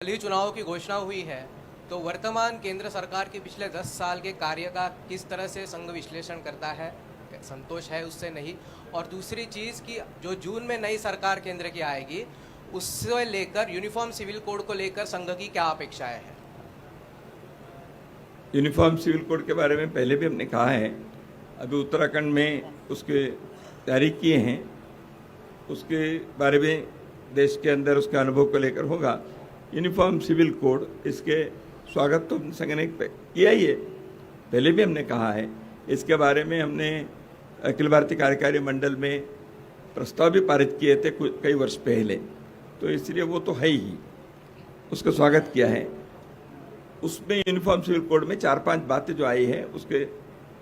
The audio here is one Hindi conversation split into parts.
हाल चुनाव की घोषणा हुई है, तो वर्तमान केंद्र सरकार के पिछले 10 साल के कार्य का किस तरह से संघ विश्लेषण करता है? संतोष है उससे? नहीं। और दूसरी चीज़ कि जो जून में नई सरकार केंद्र की आएगी, उससे लेकर यूनिफॉर्म सिविल कोड को लेकर संघ की क्या अपेक्षाएं हैं? यूनिफॉर्म सिविल कोड के बारे में पहले भी हमने कहा है, अभी उत्तराखंड में उसके तैयारी किए हैं, उसके बारे में देश के अंदर उसके अनुभव को लेकर होगा। यूनिफॉर्म सिविल कोड, इसके स्वागत तो संघ ने किया ही है, पहले भी हमने कहा है। इसके बारे में हमने अखिल भारतीय कार्यकारी मंडल में प्रस्ताव भी पारित किए थे कई वर्ष पहले, तो इसलिए वो तो है ही, उसका स्वागत किया है। उसमें यूनिफॉर्म सिविल कोड में 4-5 बातें जो आई है, उसके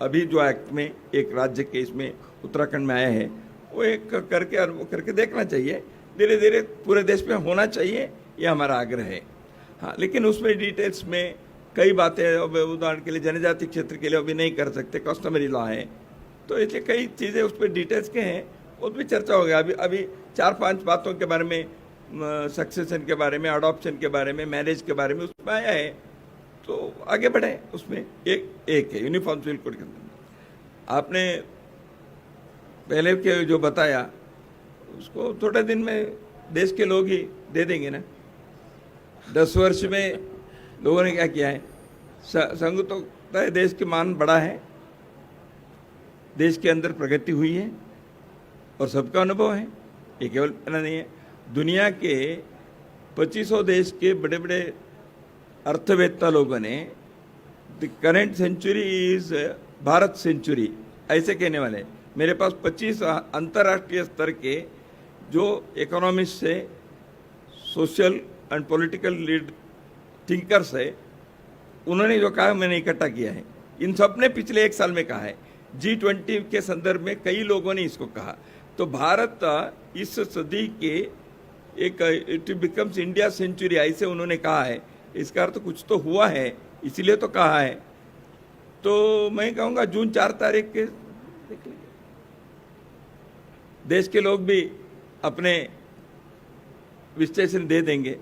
अभी जो एक्ट में एक राज्य के इसमें उत्तराखंड में आया है, वो एक करके देखना चाहिए। धीरे धीरे पूरे देश में होना चाहिए, ये हमारा आग्रह है। हाँ, लेकिन उसमें डिटेल्स में कई बातें, उदाहरण के लिए जनजाति क्षेत्र के लिए अभी नहीं कर सकते, कस्टमरी लॉ है, तो इसलिए कई चीज़ें उस पर डिटेल्स के हैं, उस पर चर्चा हो गया। अभी 4-5 बातों के बारे में, सक्सेशन के बारे में, अडॉप्शन के बारे में, मैरिज के बारे में उसमें आया है, तो आगे बढ़े। उसमें एक है यूनिफॉर्म सिविल कोड के अंदर। आपने पहले के जो बताया उसको थोड़े दिन में देश के लोग ही दे देंगे ना। 10 वर्ष में लोगों ने क्या किया है? संघ तो है, देश के मान बढ़ा है, देश के अंदर प्रगति हुई है और सबका अनुभव है, ये केवल मेरा नहीं है। दुनिया के 2500 देश के बड़े बड़े अर्थवेत्ता लोगों ने the current century is Bharat century ऐसे कहने वाले। मेरे पास 25 अंतर्राष्ट्रीय स्तर के जो इकोनॉमिस्ट से social and political lead thinkers है, उन्होंने जो कहा मैंने इकट्ठा किया है। इन सब ने पिछले 1 साल में कहा है। G20 के संदर्भ में कई लोगों ने इसको कहा। तो भारत इस सदी के एक इट बिकम्स इंडिया सेंचुरी ऐसे उन्होंने कहा है। इसका अर्थ कुछ तो हुआ है, इसीलिए तो कहा है। तो मैं कहूँगा जून 4 तारीख के देश के लोग भी अपने विश्लेषण दे देंगे।